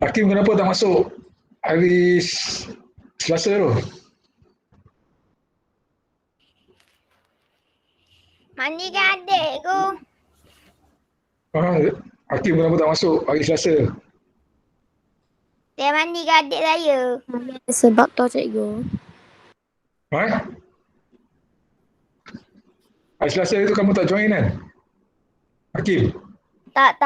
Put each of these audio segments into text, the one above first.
Hakim kenapa tak masuk hari Selasa tu? Mandi kan adik ku. Hakim kenapa tak masuk hari Selasa? Dia mandi kan adik saya. Sebab tu cikgu. Ha? Hari Selasa itu kamu tak join kan? Hakim? Tak.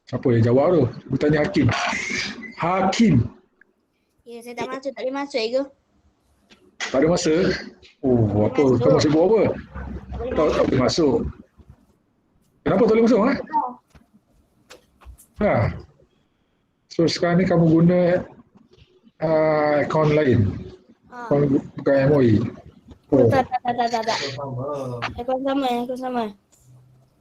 Siapa yang jawab tu? Aku tanya Hakim. Hakim? Ya, saya tak masuk. Tak boleh masuk cikgu. Tak ada masa? Oh, apa? Masuk. Kamu sibuk apa? Tak boleh Tak boleh masuk. Kenapa tak boleh masuk? Ha? So sekarang ni kamu guna akaun lain? Akaun bukan MOE? Oh, Tak. Akun sama.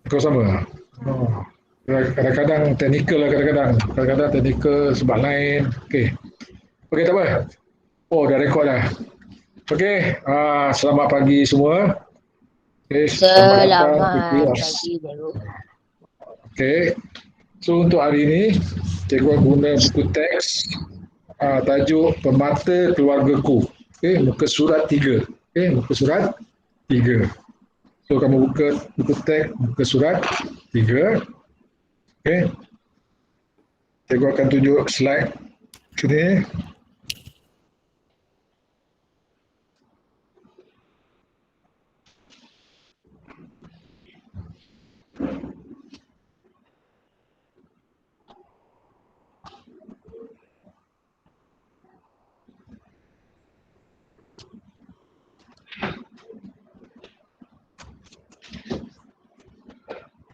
kau sama? Oh. Kadang-kadang teknikal lah kadang-kadang teknikal sebab lain. Okey, tak apa. Oh, dah rekod dah. Okey, selamat pagi semua. Okay, Selamat pagi, cikgu. Okey, so untuk hari ini cikgu guna buku teks tajuk Pemata Keluargaku. Okey, muka surat 3. Okey, muka surat 3. So kamu buka buku teks muka surat 3. Okey. Cikgu akan tunjuk slide sini.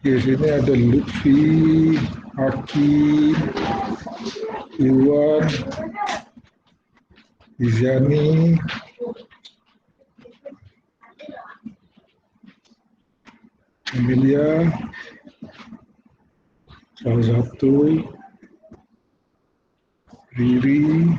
Di sini ada Lutfi, Hakim, Iwan, Izyani, Emilia, salah satu, Riri,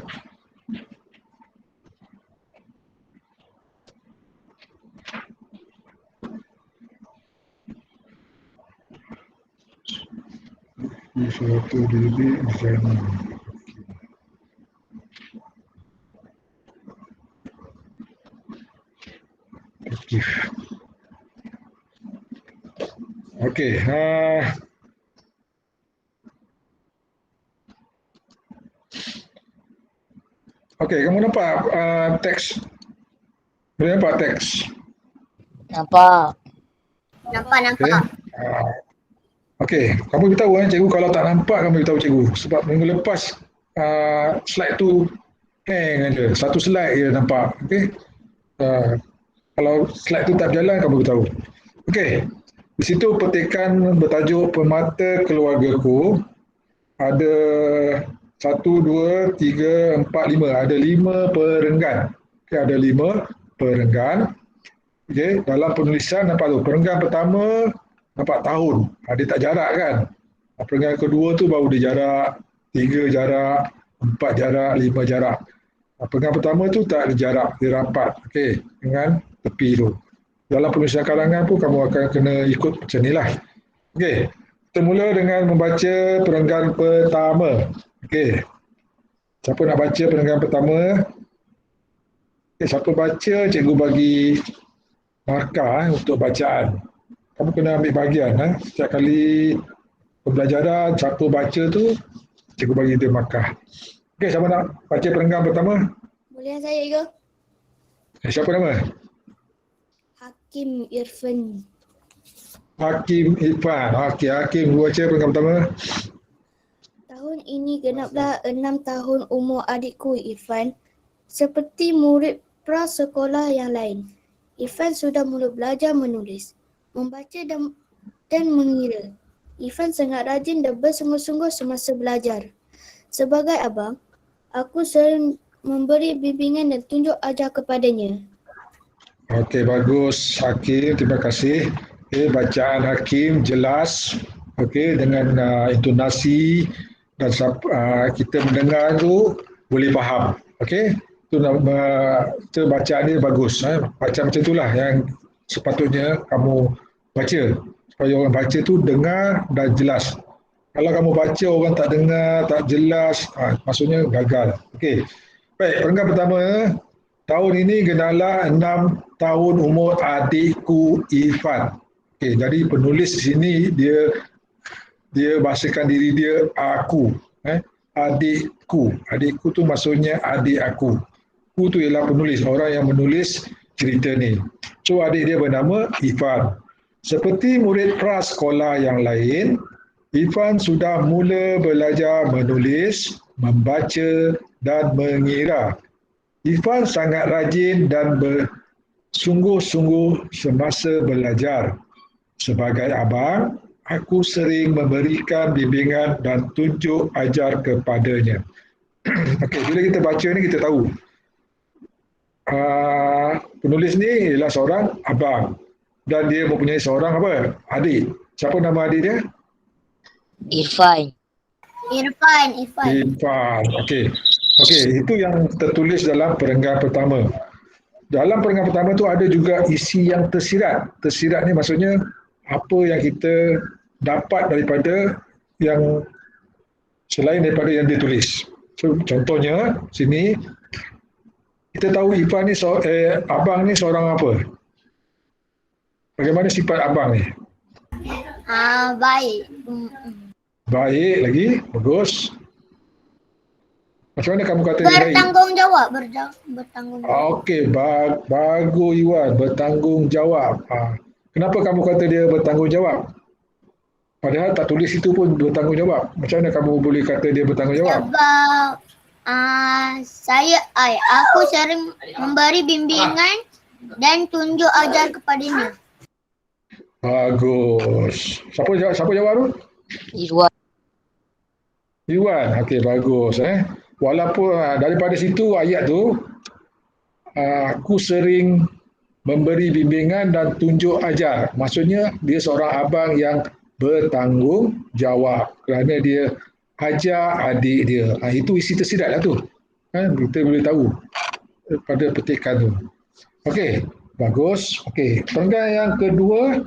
satu Riri, Izyani. Aktif. Okey, okey, kamu nampak teks? Boleh nampak teks? Nampak. Okey. Okey, kamu beritahu cikgu kalau tak nampak kamu beritahu cikgu sebab minggu lepas slide tu hang aja. Satu slide je nampak. Okey. Kalau slide tu tak berjalan kamu beritahu. Okey. Di situ petikan bertajuk Pemata Keluargaku. Ada 1, 2, 3, 4, 5. Ada 5 perenggan. Okey, ada 5 perenggan. Okey, dalam penulisan nampak tu. Perenggan pertama nampak tahun. Dia tak jarak kan. Perenggan kedua tu baru dia jarak, 3 jarak, 4 jarak, 5 jarak. Perenggan pertama tu tak ada jarak, dia rapat. Okey, dengan tepi tu. Dalam penulisan karangan pun kamu akan kena ikut macam ni lah. Okey, kita mula dengan membaca perenggan pertama. Okey, siapa nak baca perenggan pertama? Okey, siapa baca, cikgu bagi markah untuk bacaan. Kamu kena ambil bahagian. Setiap kali pembelajaran, siapa baca tu, cikgu bagi dia markah. Okey, siapa nak baca perenggan pertama? Boleh saya cikgu? Siapa nama? Hakim Irfan. Hakim Irfan. Okey, Hakim baca perenggan pertama. Tahun ini genaplah 6 tahun umur adikku Irfan. Seperti murid prasekolah yang lain, Irfan sudah mula belajar menulis, membaca dan mengira. Irfan sangat rajin dan bersungguh-sungguh semasa belajar. Sebagai abang, aku sering memberi bimbingan dan tunjuk ajar kepadanya. Okey, bagus Hakim, terima kasih. Okey, bacaan Hakim jelas. Okey, dengan intonasi dan kita mendengar tu boleh faham. Okey, itu bacaan dia bagus. Bacaan macam itulah yang sepatutnya kamu baca. Supaya orang baca tu dengar dan jelas. Kalau kamu baca orang tak dengar, tak jelas, maksudnya gagal. Okey. Baik, perenggan pertama, tahun ini genalah 6 tahun umur adikku Irfan. Okey, jadi penulis di sini dia bahasakan diri dia aku. Adikku. Adikku tu maksudnya adik aku. Ku tu ialah penulis, orang yang menulis cerita ni. So adik dia bernama Irfan. Seperti murid prasekolah yang lain, Irfan sudah mula belajar menulis, membaca dan mengira. Irfan sangat rajin dan bersungguh-sungguh semasa belajar. Sebagai abang, aku sering memberikan bimbingan dan tunjuk ajar kepadanya. Okey, bila kita baca ni kita tahu penulis ni ialah seorang abang dan dia mempunyai seorang apa? Adik. Siapa nama adik dia? Irfan. Irfan. Okey. Okey, itu yang tertulis dalam perenggan pertama. Dalam perenggan pertama tu ada juga isi yang tersirat. Tersirat ni maksudnya apa yang kita dapat daripada yang selain daripada yang ditulis. So, contohnya sini kita tahu Irfan ni abang ni seorang apa? Bagaimana sifat abang ni? Baik. Baik lagi, bagus. Macam mana kamu kata dia baik? Bertanggungjawab. Bertanggungjawab. Okey, bagus Iwan, bertanggungjawab. Kenapa kamu kata dia bertanggungjawab? Padahal tak tulis itu pun bertanggungjawab. Macam mana kamu boleh kata dia bertanggungjawab? Sebab aku sering memberi bimbingan dan tunjuk ajar kepadanya. Bagus. Siapa jawab tu? Irwan. Iwan. Okey, bagus. Walaupun daripada situ ayat tu, aku sering memberi bimbingan dan tunjuk ajar. Maksudnya dia seorang abang yang bertanggungjawab kerana dia ajar adik dia. Itu isi tersirat lah tu. Kita boleh tahu pada petikan tu. Okey, bagus. Okey, perenggan yang kedua.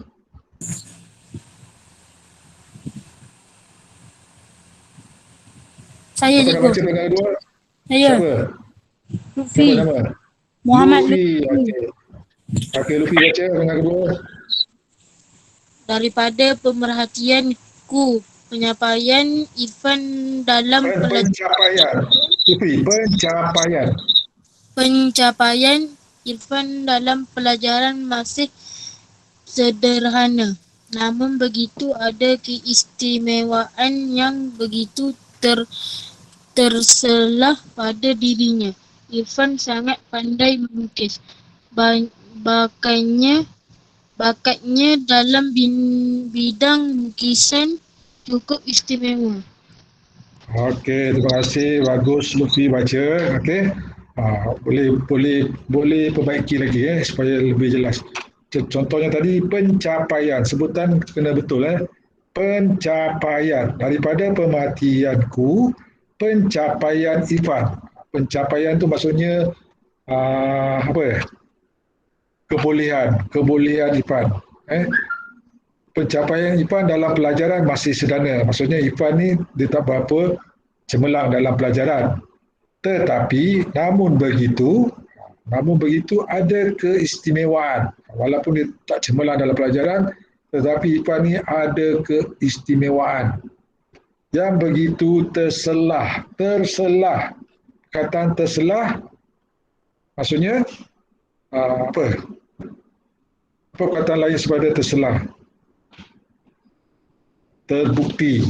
Saya Siapa nak baca cikgu. perenggan kedua? Saya. Siapa? Lutfi. Siapa nama? Muhammad Lutfi. Lutfi. Okey, Lutfi baca perenggan kedua. Daripada pemerhatianku, pencapaian Irfan dalam Pencapaian. Lutfi, pencapaian. pencapaian Irfan dalam pelajaran masih sederhana. Namun begitu ada keistimewaan yang begitu terselah pada dirinya. Irfan sangat pandai melukis. Bakatnya dalam bidang lukisan cukup istimewa. Okey, terima kasih. Bagus Lutfi baca. Okey. Boleh perbaiki lagi supaya lebih jelas. Contohnya tadi pencapaian, sebutan kena betul Pencapaian. Daripada pemerhatianku, pencapaian Irfan. Pencapaian tu maksudnya kebolehan Irfan. Pencapaian Irfan dalam pelajaran masih sederhana. Maksudnya Irfan ni dia tak berapa cemerlang dalam pelajaran. Tetapi namun begitu ada keistimewaan. Walaupun dia tak cemerlang dalam pelajaran, tetapi Irfan ni ada keistimewaan yang begitu terselah. Perkataan terselah maksudnya apa perkataan lain sepada terselah? Terbukti.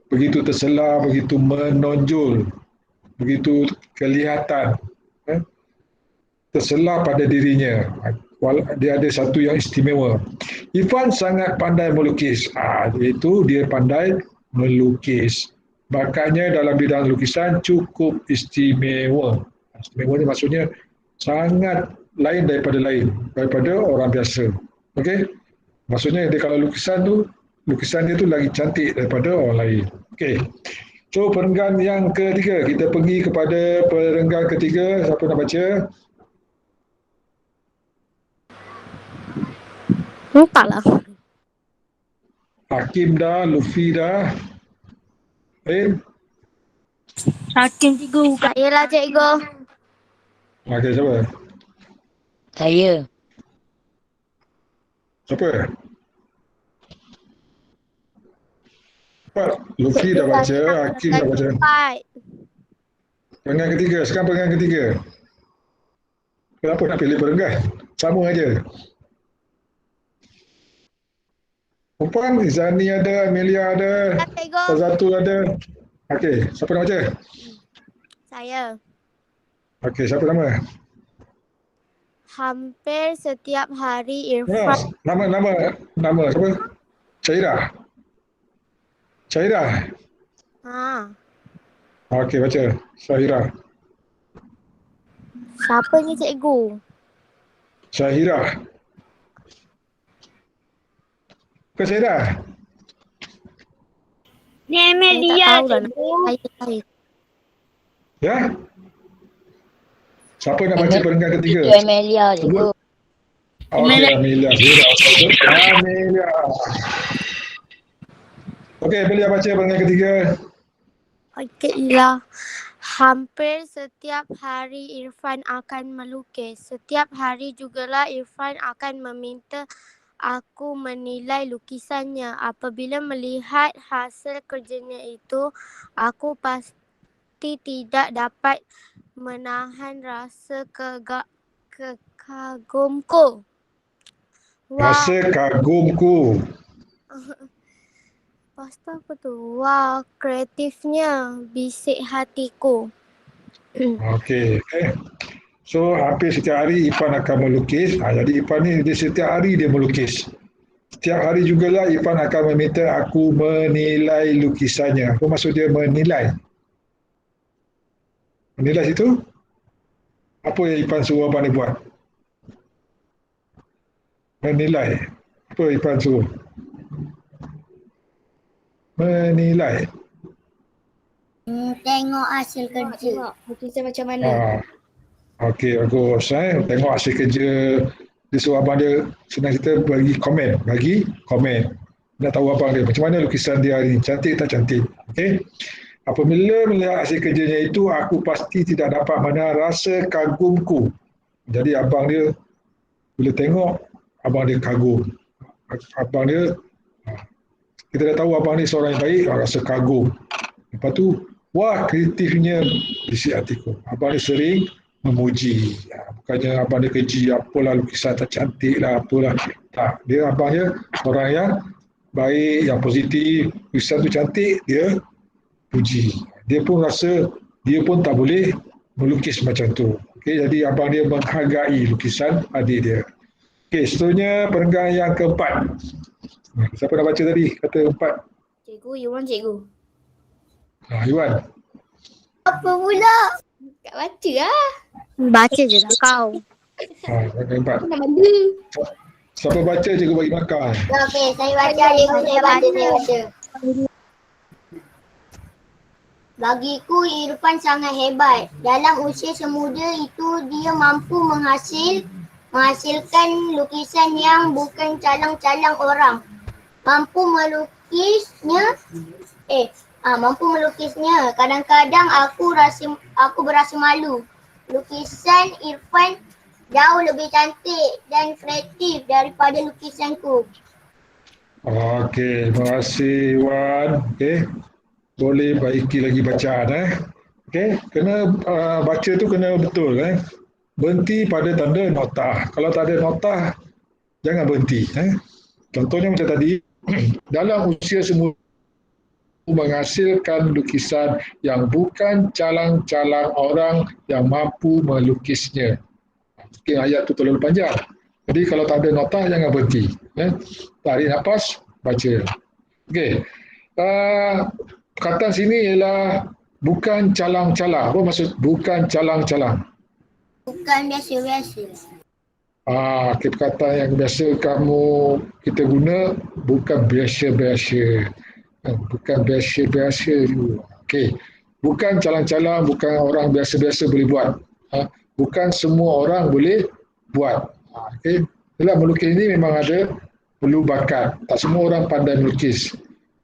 Begitu terselah, begitu menonjol, begitu kelihatan. Terselah pada dirinya. Dia ada satu yang istimewa. Irfan sangat pandai melukis. Iaitu dia pandai melukis. Bakatnya dalam bidang lukisan cukup istimewa. Istimewa ni maksudnya sangat lain daripada orang biasa. Okey? Maksudnya dia kalau lukisan dia tu lagi cantik daripada orang lain. Okey. So perenggan yang ketiga, kita pergi kepada perenggan ketiga. Siapa nak baca? Entahlah. Hakim dah, Luffy dah. Hakim cikgu. Saya lah cikgu. Okey, siapa? Saya. Siapa? Cepat. Luffy Cikgu dah baca, saya Hakim dah baca. cepat. Perenggan ketiga. Sekarang perenggan ketiga. Kenapa nak pilih perenggan? Sama aja. Perempuan, Izani ada, Amelia ada, Cikgu. Fazatul ada. Okey, siapa nak baca? Saya. Okey, siapa nama? Hampir setiap hari Nama, Irfan. nama siapa? Syairah. Syairah. Ha. Okey, baca. Syairah. Siapa ni cikgu? Syahirah. Bukan Syairah. Ni Saya tak Amelia tahu lah. cikgu. Saya. Ya? Siapa nak baca perenggan ketiga? Itu Amelia cikgu. Okey, Amelia. Amelia. Okey, Amelia baca perenggan ketiga. Okeylah. Hampir setiap hari Irfan akan melukis. Setiap hari jugalah Irfan akan meminta aku menilai lukisannya. Apabila melihat hasil kerjanya itu, aku pasti tidak dapat menahan rasa kagumku. Rasa kagumku. Lepas tu apa tu? Wah, kreatifnya bisik hatiku. Okey. So, hampir setiap hari Ipan akan melukis. Jadi Ipan ni dia setiap hari dia melukis. Setiap hari jugalah Ipan akan meminta aku menilai lukisannya. Apa maksud dia menilai? Menilai situ? Apa yang Ipan suruh Abang ni buat? Menilai. Apa Ipan suruh? Menilai. Tengok hasil kerja. Tengok lukisan macam mana. Okey, bagus. Tengok hasil kerja. Dia suruh abang dia, senang cerita, bagi komen. Nak tahu abang dia, macam mana lukisan dia hari ini. Cantik tak cantik. Okey. Apabila melihat hasil kerjanya itu, aku pasti tidak dapat menahan rasa kagumku. Jadi abang dia, bila tengok, abang dia kagum. Abang dia, kita dah tahu abang ni seorang yang baik, rasa kagum. Lepas tu, wah kreatifnya isi hatiku. Abang ni sering memuji. Bukannya abang dia keji, apalah lukisan tak cantik lah, apalah. Tak, dia abang dia orang yang baik, yang positif. Lukisan tu cantik, dia puji. Dia pun rasa, dia pun tak boleh melukis macam tu. Okay, jadi abang dia menghargai lukisan adik dia. Okay, seterusnya perenggan yang keempat. Siapa dah baca tadi? Kata keempat. Cikgu, Iwan cikgu. Iwan. Apa pula? Tak baca lah. Baca je lah kau. Perenggan keempat. Aku nak benda. Siapa baca cikgu bagi makan. Okey, saya baca cikgu, saya baca. Bagiku Irfan sangat hebat. Dalam usia semuda itu dia mampu menghasilkan lukisan yang bukan calang-calang orang. Mampu melukisnya. Kadang-kadang aku berasa malu. Lukisan Irfan jauh lebih cantik dan kreatif daripada lukisanku. Okey, terima kasih Wan. Okey. Boleh baiki lagi bacaan Okey, kena baca tu kena betul Berhenti pada tanda notah. Kalau tak ada notah jangan berhenti Contohnya macam tadi, dalam usia semua menghasilkan lukisan yang bukan calang-calang orang yang mampu melukisnya. Mungkin ayat tu terlalu panjang. Jadi kalau tak ada notah jangan berhenti. Tarik nafas, baca. Okey. Perkataan sini ialah bukan calang-calang. Apa maksud bukan calang-calang? Bukan biasa-biasa. Okay, perkataan yang biasa kita guna bukan biasa-biasa. Bukan biasa-biasa juga. Okey. Bukan calang-calang, bukan orang biasa-biasa boleh buat. Bukan semua orang boleh buat. Okey. Dalam melukis ini memang ada perlu bakat. Tak semua orang pandai melukis.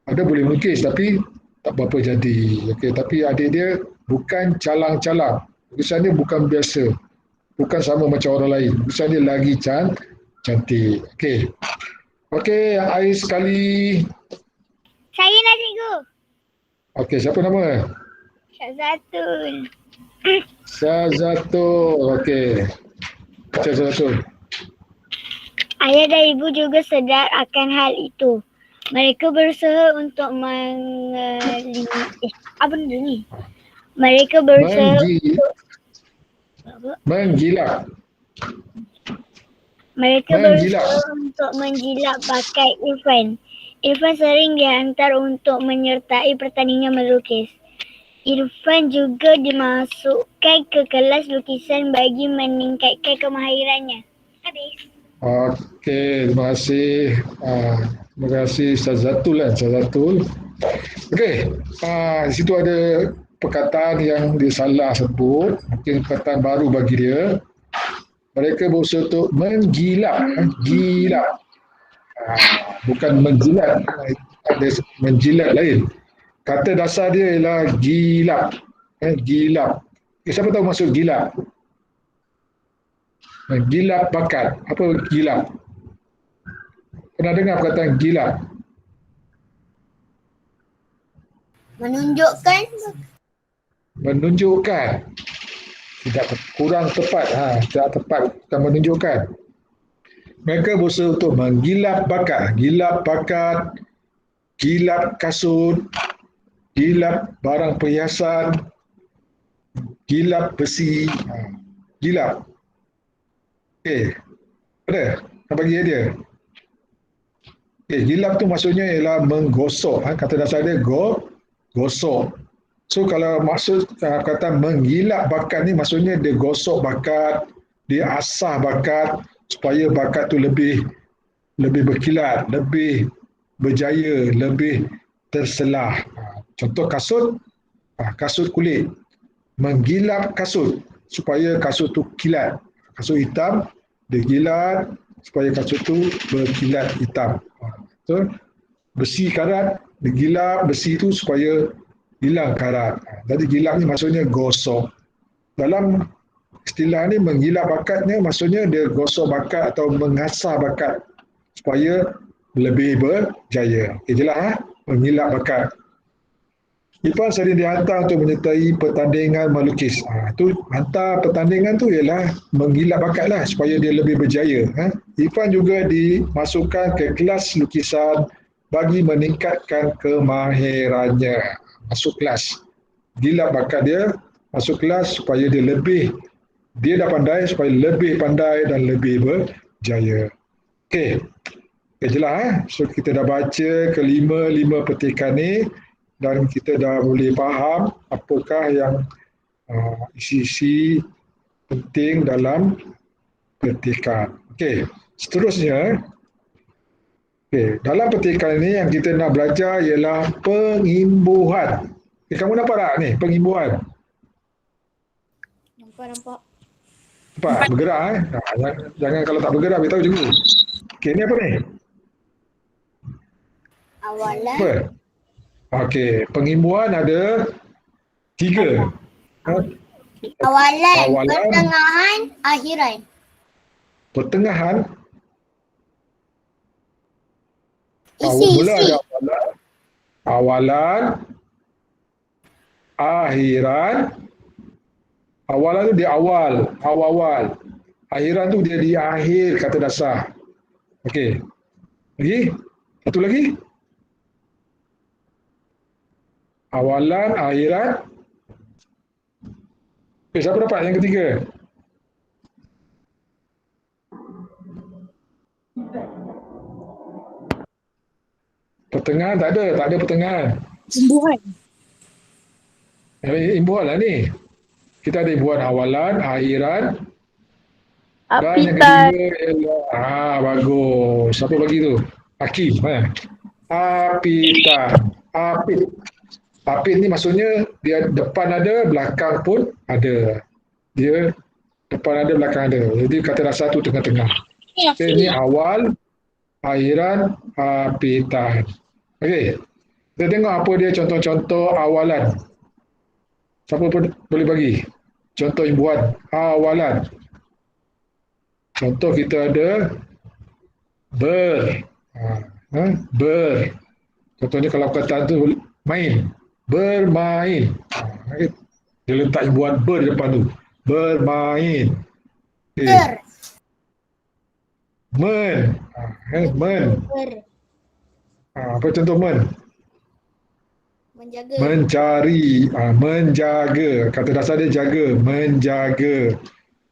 Ada boleh melukis tapi tak berapa jadi. Okey, tapi adik dia bukan calang-calang. Lukisan dia bukan biasa. Bukan sama macam orang lain. Lukisan dia lagi cantik. Okey. Okey, yang air sekali. Saya nak cikgu. Okey, siapa nama? Syazatul. Syazatul. Okey. Baca Syazatul. Ayah dan ibu juga sedar akan hal itu. Mereka berusaha untuk apa benda ni? Mereka berusaha Menggilap. Mereka Menggilap. berusaha untuk menjilat bakat Irfan. Irfan sering dihantar untuk menyertai pertandingan melukis. Irfan juga dimasukkan ke kelas lukisan bagi meningkatkan kemahirannya. Habis. Okey, terima kasih. Terima kasih Syazatul kan, Syazatul. Okey, di situ ada perkataan yang dia salah sebut, mungkin perkataan baru bagi dia. Mereka berusaha untuk menggilap, gilap. Bukan menjilat, ada menjilat lain. Kata dasar dia ialah gilap. Gilap. Siapa tahu maksud gilap? Gilap bakat. Apa gilap? Pernah dengar perkataan gilap? Menunjukkan. Menunjukkan. Tidak kurang tepat. Tidak tepat. Bukan menunjukkan. Mereka berusaha untuk menggilap bakat. Gilap bakat. Gilap kasut. Gilap barang perhiasan. Gilap besi. Gilap. Okey. Ada? Nak bagi dia. Okey, gilap tu maksudnya ialah menggosok. Kata dasar dia gosok. So kalau maksud kata menggilap bakat ni maksudnya dia gosok bakat, dia asah bakat supaya bakat tu lebih berkilat, lebih berjaya, lebih terselah. Contoh kasut, kasut kulit. Menggilap kasut supaya kasut tu kilat. Kasut hitam, dia gilat supaya kasut tu berkilat hitam. So, besi karat, digilap besi tu supaya hilang karat. Jadi gilap ni maksudnya gosok. Dalam istilah ni menggilap bakatnya maksudnya dia gosok bakat atau mengasah bakat supaya lebih berjaya. Okay, jelas menggilap bakat. Irfan sering dihantar untuk menyertai pertandingan melukis. Tu hantar pertandingan tu ialah menggilap bakat lah supaya dia lebih berjaya. Irfan juga dimasukkan ke kelas lukisan bagi meningkatkan kemahirannya. Masuk kelas. Gilap bakat dia, masuk kelas supaya dia dah pandai supaya lebih pandai dan lebih berjaya. Okey. Okay, jelas So kita dah baca lima petikan ni. Dan kita dah boleh faham apakah yang isi-isi penting dalam petikan. Okey, seterusnya, dalam petikan ini yang kita nak belajar ialah pengimbuhan. Kamu nampak tak ni, pengimbuhan? Nampak. Nampak? Bergerak jangan kalau tak bergerak, beritahu cikgu. Okey, ni apa ni? Awalan. Apa? Okey, pengimbuhan ada 3. Awalan, pertengahan, akhiran. Pertengahan. Isi. Ada awalan, akhiran. Awalan tu dia awal. Akhiran tu dia di akhir kata dasar. Okey. Lagi? Satu lagi? Awalan, akhiran. Siapa dapat yang ketiga? Pertengahan tak ada pertengahan. Imbuhan. Imbuhan lah ni. Kita ada imbuhan awalan, akhiran. Dan yang Apitan. ketiga ialah, bagus. Siapa bagi tu? Hakim. Apitan. Apit ni maksudnya dia depan ada, belakang pun ada. Dia depan ada, belakang ada. Jadi kata dasar tu tengah-tengah. Ini awal, Airan apitan. Okey. Kita tengok apa dia contoh-contoh awalan. Siapa pun boleh bagi? Contoh imbuhan awalan. Contoh kita ada ber. Ber. Contohnya kalau perkataan tu main. Bermain. Okay. Dia letak imbuhan ber di depan tu. Bermain. Okay. Ter. Men. Men. Ber. Apa contoh men? Menjaga. Mencari. Menjaga. Kata dasar dia jaga. Menjaga.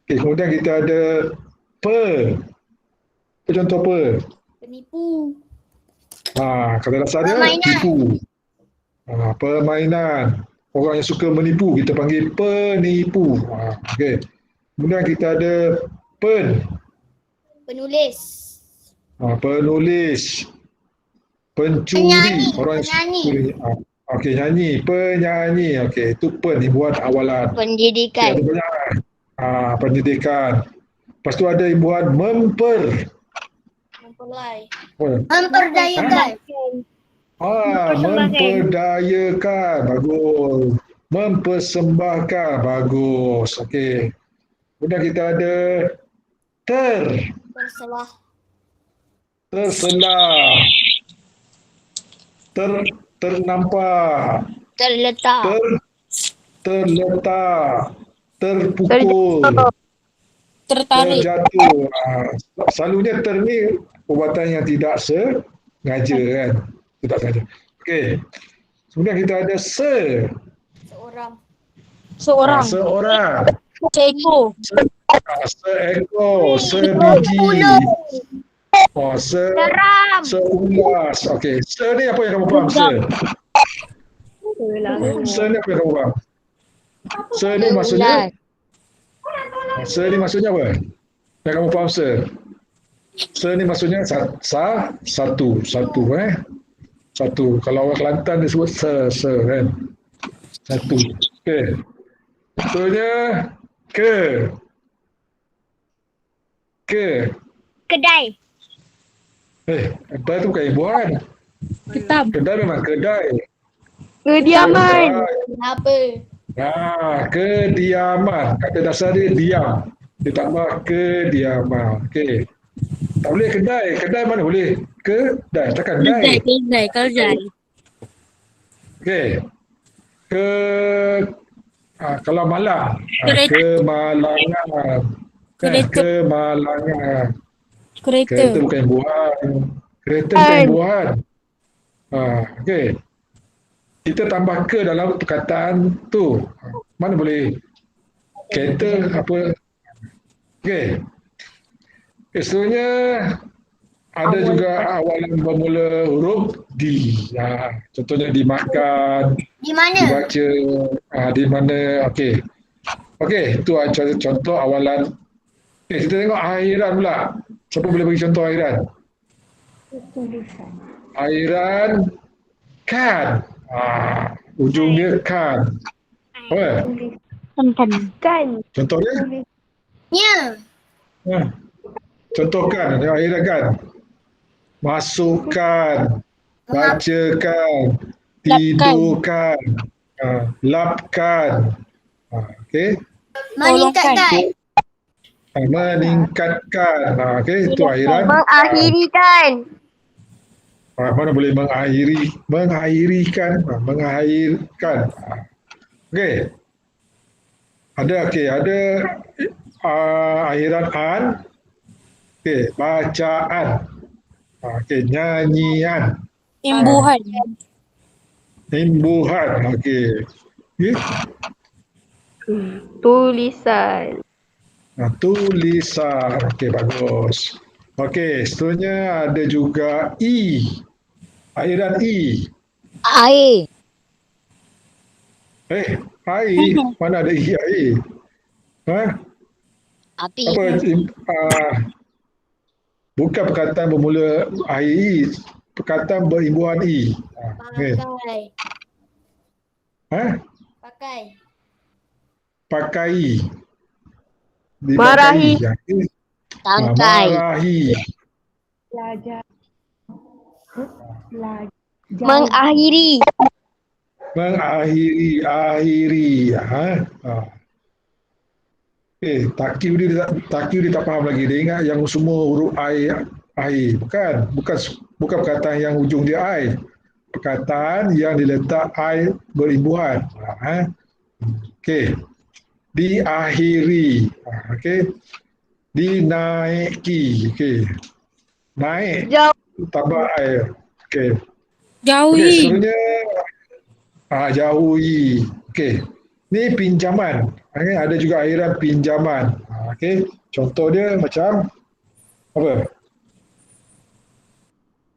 Okay. Kemudian kita ada per. Apa contoh per? Penipu. Kata dasar dia Permainan. tipu. Permainan. Orang yang suka menipu kita panggil penipu. Okey. Kemudian kita ada pen. Penulis. Penulis. Pencuri. Penyanyi. Orang yang Penyanyi. suka. Okey, nyanyi. Penyanyi. Okey, itu pen ni buat awalan. Pendidikan. Ada banyak. Pendidikan. Lepas tu ada imbuhan memper. Mempelai. Memperdayakan. Memperdayakan. Bagus. Mempersembahkan. Bagus. Okey. Kemudian kita ada Berselah. terselah. Ternampak. Terletak. Terletak. Terpukul. Tertarik. Terjatuh. Selalunya ni perbuatan yang tidak sengaja kan. Tidak sengaja. Okey. Kemudian kita ada Seorang. Seorang. seorang. Seekor. Seekor. Sebiji. Seram. Seulas. Okey. Ni apa yang kamu faham? Ni apa yang kamu faham? Ni maksudnya ni maksudnya apa? Yang kamu faham ni maksudnya satu. Satu. Kalau orang Kelantan dia sebut kan. Satu. Okey. Contohnya Kedai. kedai tu bukan imbuhan. Kitab. Kedai memang kedai. Kediaman. Kenapa? Kediaman. Kata dasar dia diam. Ditambah kediaman. Okey. Tak boleh kedai. Kedai mana boleh? Kedai. Takkan kedai. Kedai. Okey. Kalau malam. Kereta. Kemalangan. Kereta. Kemalangan. Kereta. Kereta bukan imbuhan. Kereta bukan imbuhan. Okey. Kita tambah ke dalam perkataan tu. Mana boleh? Kereta apa? Okey. Seterusnya ada juga awalan bermula huruf D. Contohnya dimakan, Di mana? dibaca, di mana. Okey. Okey, itu contoh awalan. Okey, kita tengok akhiran pula. Siapa boleh bagi contoh akhiran? Akhiran kan. Ujung dia kan. Apa? Kan. Contohnya? Ya. Contohkan, akhiran kan. Masukkan, bacakan, tidurkan, lapkan. Okey. Meningkatkan. Meningkatkan. Okey, itu akhiran. Mengakhirikan. Mana boleh mengakhirikan. Mengakhirkan. Okey. Ada akhiran an. Okey, bacaan. Okey, nyanyian. Imbuhan. Imbuhan. Okey. Tulisan. Tulisan. Okey, bagus. Okey, seterusnya ada juga I. Akhiran I. Air. Air. Mana ada I air? Api. Apa? Bukan perkataan bermula air I. Perkataan berimbuhan I. Okay. Pakai. Pakai. Marahi. Tangkai. Marahi. Mengakhiri. Mengakhiri, akhiri. Takyu dia tak faham lagi. Dia ingat yang semua huruf I akhir. Bukan perkataan yang ujung dia I. Perkataan yang diletak I berimbuhan. Okey. Diakhiri. Okey. Dinaiki. Okey. Naik. Jauh. Tambah I. Okey. Jauhi. Seterusnya jauhi. Okey. Ni pinjaman. Ada juga akhiran pinjaman. Okey. Contoh dia macam apa?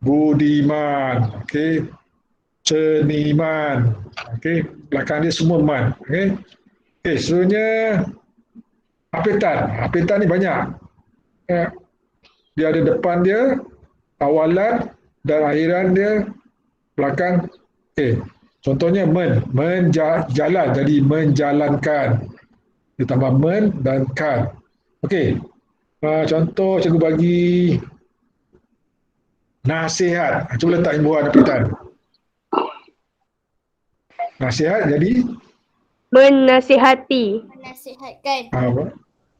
Budiman. Okey. Seniman. Okey. Belakang dia semua man. Okey. Okey, seterusnya apitan. Apitan ni banyak. Dia ada depan dia, awalan dan akhiran dia, belakang. Okey. Contohnya menjalan, jadi menjalankan. Ditambah men dan kan. Okey. Contoh cikgu bagi nasihat. Cuba letak imbuhan apitan. Nasihat jadi Menasihati. Menasihatkan.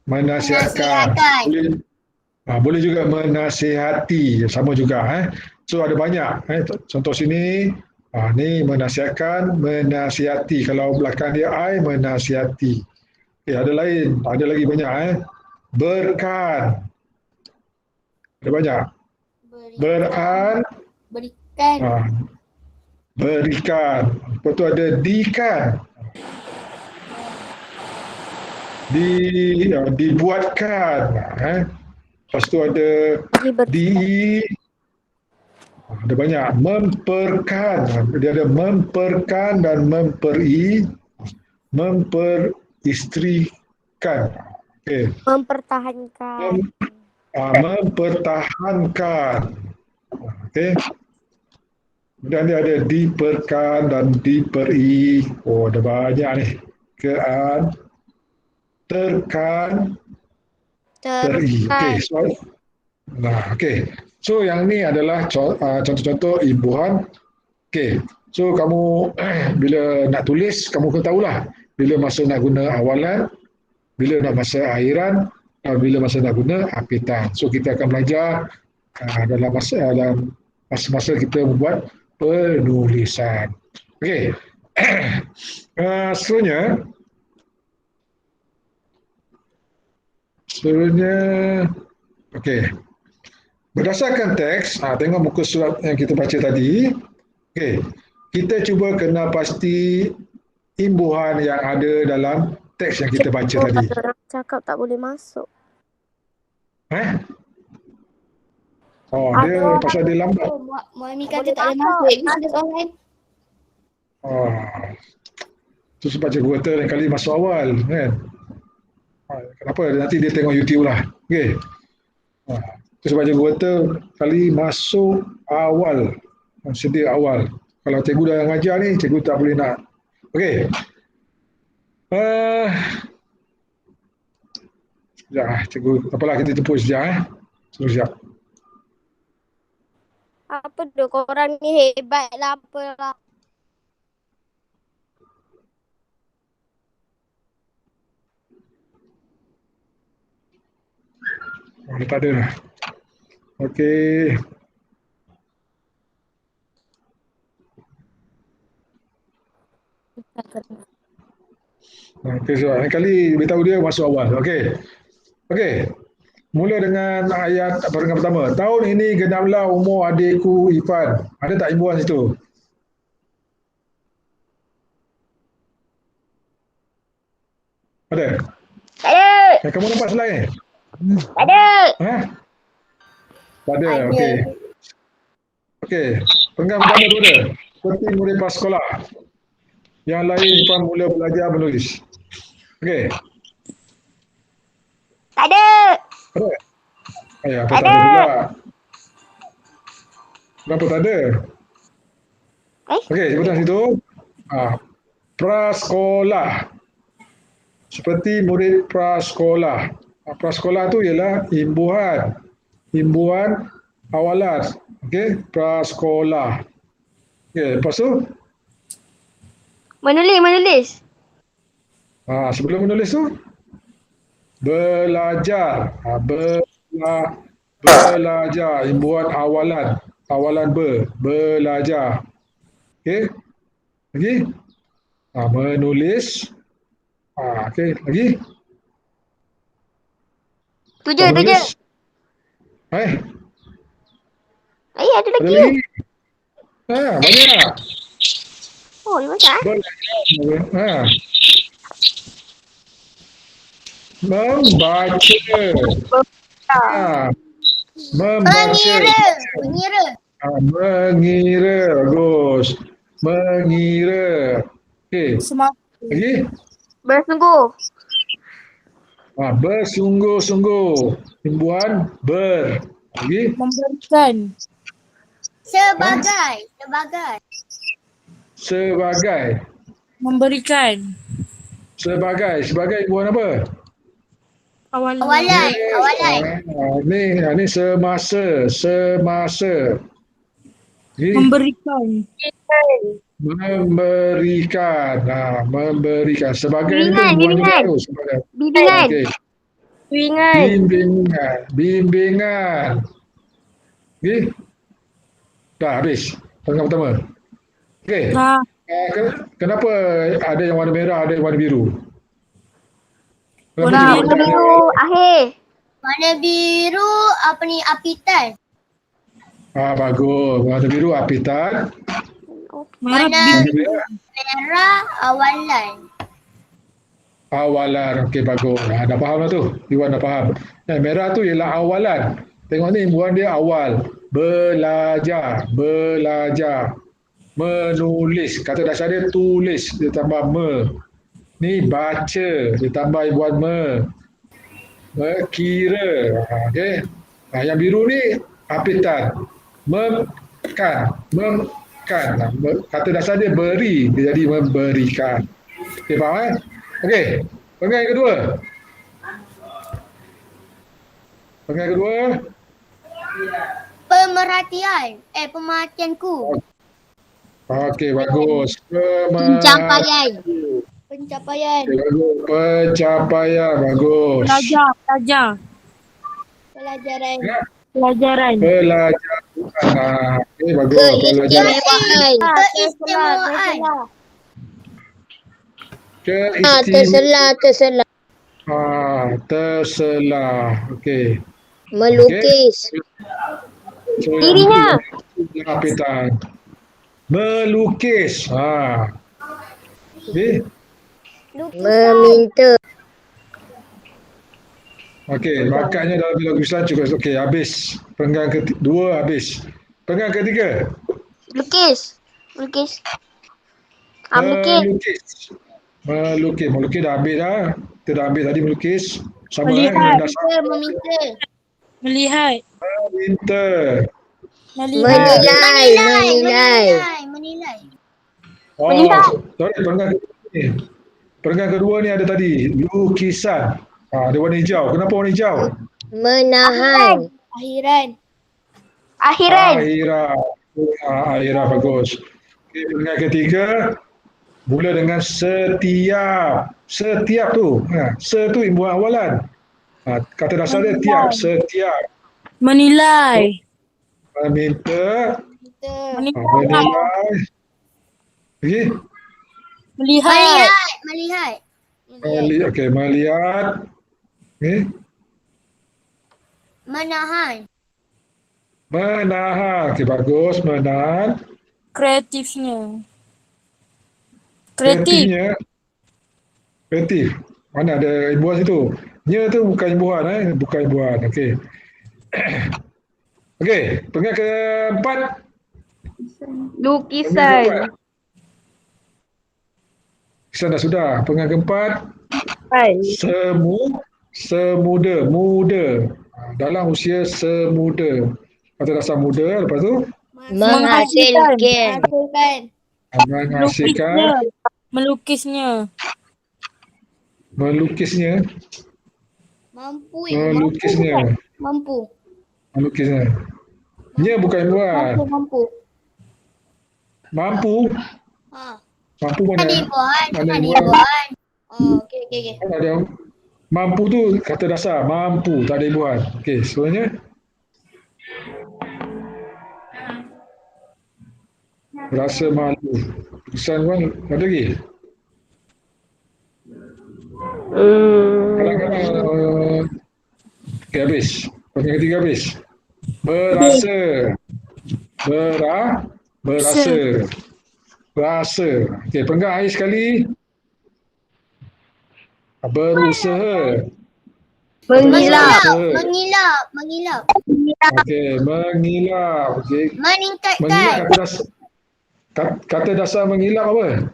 menasihatkan. Boleh juga menasihati, sama juga. So ada banyak. Contoh sini, ni menasihatkan, menasihati. Kalau belakang dia I, menasihati. Ada lain, ada lagi banyak. Berkan. Ada banyak. Berikan. Berikan. Lepas tu ada dikan. Dibuatkan. Lepas tu ada ada banyak. Memperkan. Dia ada memperkan dan memperistrikan. Okay. Mempertahankan. Mempertahankan. Okay. Kemudian dia ada diperkan dan diperi. Ada banyak ni. Terkan, teri. Okey, so yang ni adalah contoh-contoh imbuhan. Okey. So kamu bila nak tulis, kamu kena tahulah bila masa nak guna awalan, bila nak masa akhiran, bila masa nak guna apitan. So kita akan belajar dalam masa kita membuat penulisan. Okey. Seterusnya, okey. Berdasarkan teks, tengok muka surat yang kita baca tadi. Okey. Kita cuba kena pasti imbuhan yang ada dalam teks yang kita baca tadi. Orang cakap tak boleh masuk. Dia pasal dia lambat. Muami kata tak boleh masuk. Ibu sudah soalan. Tu sebab cikgu kata lain kali masuk awal, kan? Kenapa? Nanti dia tengok YouTube lah. Okey. Tu sebab cikgu kata kali masuk awal. Sedia awal. Kalau cikgu dah ngajar ni, cikgu tak boleh nak. Okey. Sekejap, cikgu. Apalah, kita jemput sekejap. Sekejap. Apa tu korang ni hebat lah apalah. Dia tak ada dah. Okey. Okey, so lain kali beritahu dia masuk awal. Okey. Okey. Mula dengan ayat barangan pertama. Tahun ini genaplah umur adikku Ifan. Ada tak imbuhan situ? Ada? Tak ada. Kamu nampak slide ni? Tak ada. Tak ada. Okey. Okey. Pengam pertama tu ada. Seperti murid prasekolah. Yang lain Ifan mula belajar menulis. Okey. Tak ada. Ada? Apa tak ada pula? Kenapa tak ada? Okey, sebentar situ. Prasekolah. Seperti murid prasekolah. Prasekolah tu ialah imbuhan. Imbuhan awalan. Okey, prasekolah. Okey, lepas tu Menulis. sebelum menulis tu belajar. Belajar, imbuhan awalan. Awalan belajar. Okey, lagi menulis. Okey, lagi menulis. Ada Ada lagi. lagi. Banyak. Oh, dia macam Belajar. Membaca. Membaca. Mengira. Bagus. Mengira. Okey. Lagi? bersungguh. Bersungguh-sungguh. Imbuhan ber. Lagi? Memberikan. Sebagai. Sebagai. Memberikan. Sebagai imbuhan apa? Awalan. Ni semasa. Lagi? Memberikan. Memberikan. Memberikan. Sebagai ni Bimbingan, imbuhan juga bimbingan. tu. Sebagai. Bimbingan. Okey. Bimbingan. Okey. Dah habis. Tengah pertama. Okey. Kenapa ada yang warna merah, ada yang warna biru? Warna Warna biru akhir. Warna biru apitan. Bagus. Warna biru apitan. Merah. Merah awalan. Awalan. Okey, bagus. Dah faham lah tu. Iwan dah faham. Merah tu ialah awalan. Tengok ni imbuhan dia awal. Belajar. Menulis. Kata dasar dia tulis. Dia tambah Ni baca. Dia tambah imbuhan kira. Okey. Yang biru ni apitan. Memkan. Kata dasar dia beri. Dia jadi memberikan. Okey, faham Okey. Pengen yang kedua. Pemerhatianku. Okey, bagus. Pencapaian. Pencapaian. Okey, bagus. Pencapaian. Bagus. Pelajar. Pelajaran. Pelajaran. Okey, bagus. Pelajaran. Keistimewaan. Terselah. Terselah. Okey. Melukis. Dirinya. Apitan. Melukis. Okey. Meminta. Okey, bakatnya dalam lukisan cukup. Okey, habis. Penggan kedua habis. Penggan ketiga. Melukis. Melukis. Melukis dah habis dah. Kita dah habis tadi melukis. Sama Melihat. Meminta. Melihat. Menilai. Sorry, penggan kedua ni ada tadi. Lukisan. Ada warna hijau. Kenapa warna hijau? Menahan. Akhiran. Akhiran, bagus. Okay, penggan ketiga mula dengan setiap. Setiap tu. Tu imbuhan awalan. Kata dasar dia tiap. Setiap. Menilai. Meminta. Menilai. Menilai. Okay. Melihat. Okey, melihat. Okay. Menahan. Okey, bagus. Menahan. Kreatifnya. Kreatif. Kreatif. Mana ada imbuhan situ? Nya tu bukan imbuhan. Bukan imbuhan. Okey. Okey, penggan keempat. Lukisan. Lukisan dah sudah. Penggan keempat. Muda. Dalam usia semuda. Kata dasar muda. Lepas tu? Menghasilkan. Menghasilkan. Melukisnya. Mampu. Melukisnya. Nya bukan imbuhan. Mampu. Mampu. Ha. Mampu Ada mana? imbuhan, Mana ada imbuhan? imbuhan. Oh, okey. Ada mampu tu kata dasar. Mampu. Tak ada imbuhan. Okey. Sebenarnya rasa malu. Tulisan kan ada lagi? Kadang-kadang okey, habis. Pasal ketiga habis. Berasa. Berasa. Rasa. Okey, pegang air sekali. Berusaha. Mengilap, Berusaha. mengilap. Okey, mengilap. Okey. Mengilap Meningkatkan. kata dasar mengilap apa?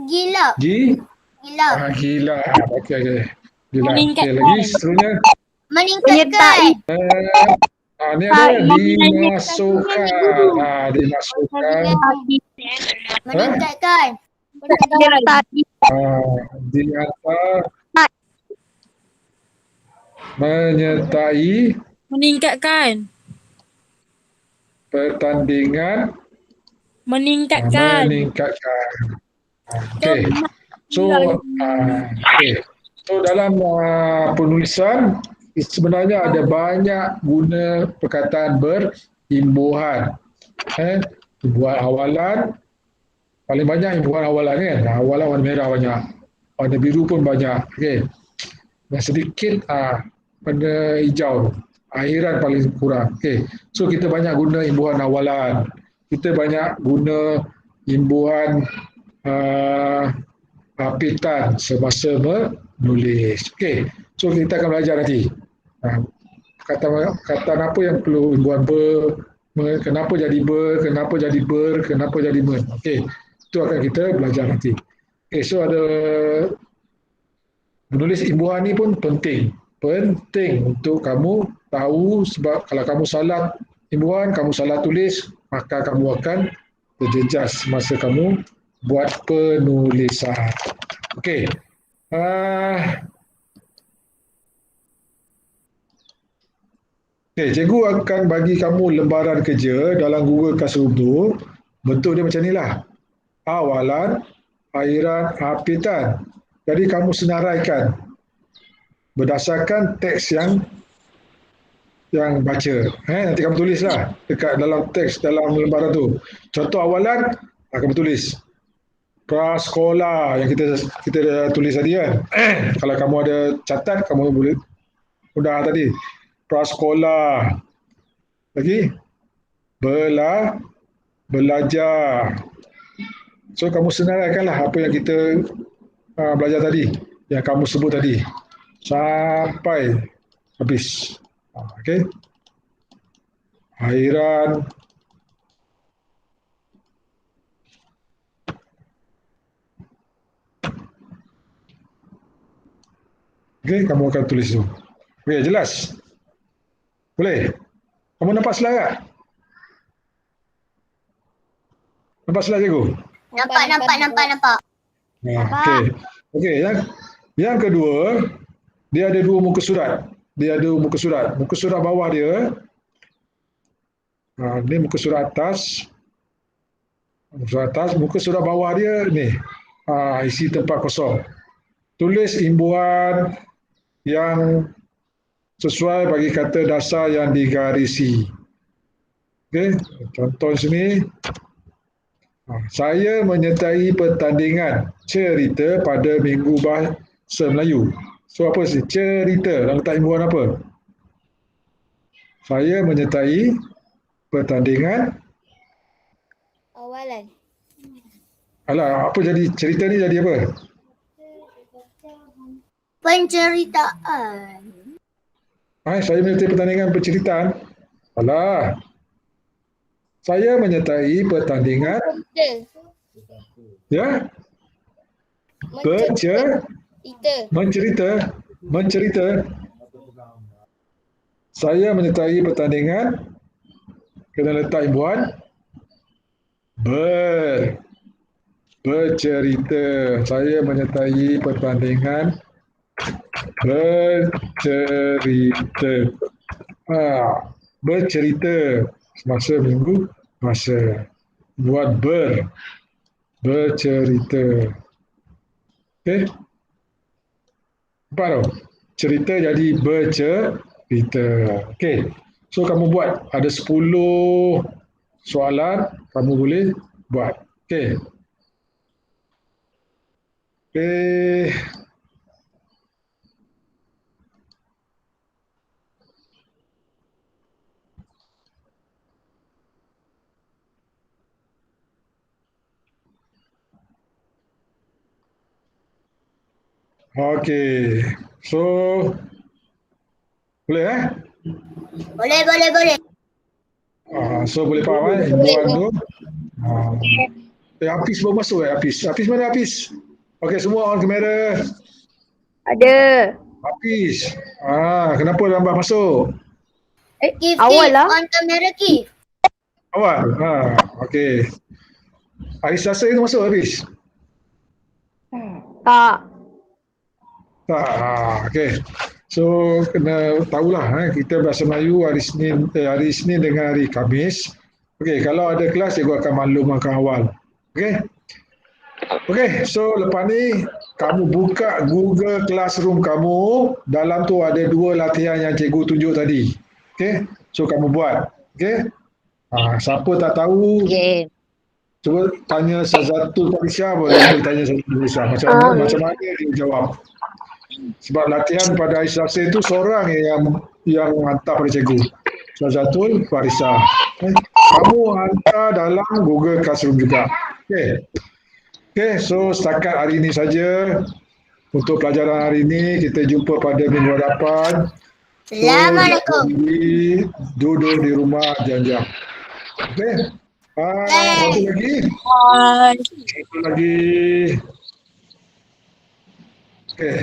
Gilap. Gilap. Gila. Okey. Gila. Meningkatkan. Okey, lagi seterusnya. Meningkatkan. Ni ada dimasukkan. Dimasukkan. Meningkatkan. Dihantar. Menyertai Meningkatkan. pertandingan. Meningkatkan. Meningkatkan. Okey. So, So dalam penulisan sebenarnya ada banyak guna perkataan berimbuhan. Imbuhan awalan, paling banyak imbuhan awalan kan. Awalan warna merah banyak, warna biru pun banyak. Okey. Dan sedikit warna hijau, akhiran paling kurang. Okey. So kita banyak guna imbuhan awalan. Kita banyak guna imbuhan hapitan semasa menulis. Okey. So kita akan belajar nanti. Kata apa yang perlu imbuhan kenapa jadi kenapa jadi kenapa jadi men. Okey. Itu akan kita belajar nanti. Okey, so ada menulis imbuhan ni pun penting. Penting untuk kamu tahu, sebab kalau kamu salah imbuhan, kamu salah tulis, maka kamu akan terjejas masa kamu buat penulisan. Okey. Cikgu akan bagi kamu lembaran kerja dalam Google Classroom tu. Bentuk dia macam ni lah. Awalan, akhiran, hapitan. Jadi kamu senaraikan berdasarkan teks yang baca. Nanti kamu tulis lah dekat dalam teks dalam lembaran tu. Contoh awalan, kamu tulis prasekolah yang kita dah tulis tadi kan. Kalau kamu ada catat, kamu boleh mudah tadi. Prasekolah. Lagi? Belajar. So kamu senaraikanlah apa yang kita belajar tadi, yang kamu sebut tadi, sampai habis. Okey. Akhiran. Okey, kamu akan tulis tu. Okey, jelas? Boleh? Kamu nampak slide tak? Nampak slide cikgu? Nampak. Okey, yang kedua, dia ada dua muka surat. Muka surat bawah dia, ni muka surat atas. Muka surat bawah dia ni, isi tempat kosong. Tulis imbuhan yang sesuai bagi kata dasar yang digarisi. Okey, contoh sini. Saya menyertai pertandingan cerita pada Minggu Bahasa Melayu. So apa sih? Cerita. Dan letak imbuhan apa? Saya menyertai pertandingan. Awalan. Alah, apa jadi cerita ni jadi apa? Penceritaan. Saya menyertai pertandingan penceritaan. Alah. Saya menyertai pertandingan. Ya? Mencerita. Saya menyertai pertandingan. Kena letak imbuhan. Bercerita. Saya menyertai pertandingan bercerita. bercerita. Semasa minggu puasa. Buat bercerita. Okey? Nampak tau? Cerita jadi bercerita. Okey. So kamu buat. Ada 10 soalan. Kamu boleh buat. Okey. Okey. Okey. So, boleh Boleh. So boleh faham imbuan tu. Hafiz baru masuk Hafiz. Hafiz mana Hafiz? Okey, semua on kamera. Ada. Hafiz. Kenapa lambat masuk? Kif, Awal lah. on kamera Kif. Awal. Okey. Hari Selasa itu masuk Hafiz? Tak. Tak. Okey. So kena tahulah kita bahasa Melayu hari Isnin dengan hari Khamis. Okey, kalau ada kelas cikgu akan maklumkan awal. Okey. Okey, so lepas ni kamu buka Google Classroom kamu, dalam tu ada 2 latihan yang cikgu tunjuk tadi. Okey. So kamu buat. Okey. Siapa tak tahu, Okey. cuba tanya Sazatul Farisha, boleh tanya Sazatul Farisha macam mana dia jawab. Sebab latihan pada hari Selasa itu seorang yang hantar pada cikgu. Sazatul Farisha. Kamu hantar dalam Google Classroom juga. Okey. Okey, so setakat hari ini saja untuk pelajaran hari ini. Kita jumpa pada minggu hadapan. Assalamualaikum. Duduk di rumah jam-jam. Okey. Satu lagi. Satu lagi. Okey.